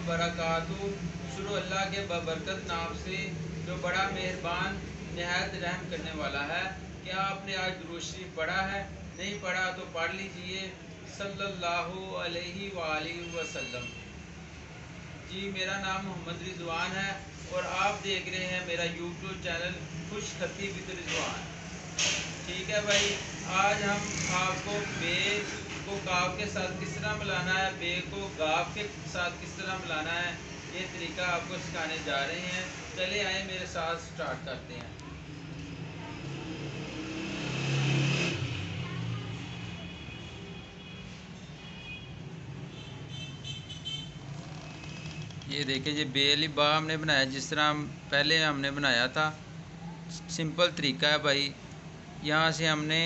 बरकातहू। शुरू अल्लाह के बबरकत नाम से जो बड़ा मेहरबान नहायत रहम करने वाला है। क्या आपने आज दुरूद शरीफ पढ़ा है? नहीं पढ़ा तो पढ़ लीजिए सल्लल्लाहु अलैहि वसल्लम। जी, मेरा नाम मोहम्मद रिजवान है और आप देख रहे हैं मेरा यूट्यूब चैनल खुशखती विद रिजवान। ठीक है भाई, आज हम आपको बे को काफ के साथ किस तरह मिलाना है, बे को गाफ के साथ किस तरह मिलाना है, ये तरीका आपको सिखाने जा रहे हैं। चले आए मेरे साथ स्टार्ट करते हैं। ये देखिए, ये बे अली बा हमने बनाया जिस तरह हम पहले हमने बनाया था। सिंपल तरीका है भाई। यहाँ से हमने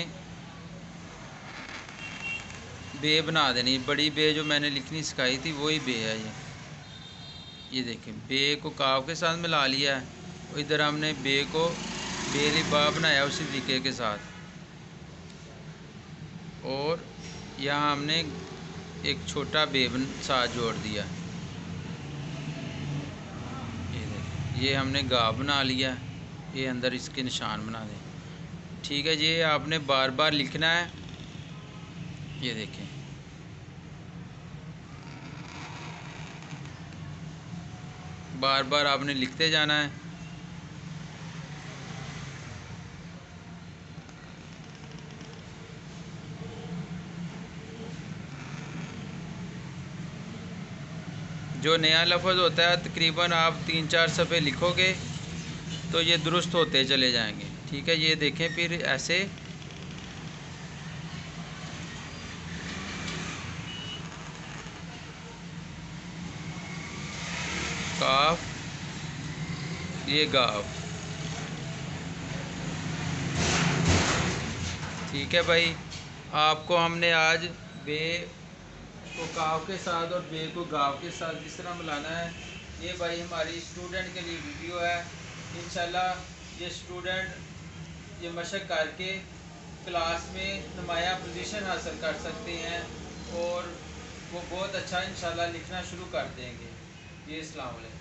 बे बना देनी, बड़ी बे जो मैंने लिखनी सिखाई थी वही बे है ये देखें, बे को काफ के साथ मिला लिया है और इधर हमने बे को बे अली बा बनाया उसी तरीके के साथ। और यहाँ हमने एक छोटा बे साथ जोड़ दिया। ये हमने गा बना लिया, ये अंदर इसके निशान बना दें। ठीक है, ये आपने बार बार लिखना है। ये देखें, बार बार आपने लिखते जाना है। जो नया लफ्ज़ होता है तकरीबन आप 3-4 सफ़े लिखोगे तो ये दुरुस्त होते चले जाएंगे। ठीक है, ये देखें, फिर ऐसे काफ, ये गाफ। ठीक है भाई, आपको हमने आज बे को काफ के साथ और बे को गाफ के साथ किस तरह मिलाना है, ये भाई हमारी स्टूडेंट के लिए वीडियो है। इंशाल्लाह ये स्टूडेंट ये मशक करके क्लास में नुमाया पोजीशन हासिल कर सकते हैं और वो बहुत अच्छा इंशाल्लाह लिखना शुरू कर देंगे। ये अस्सलाम वालेकुम।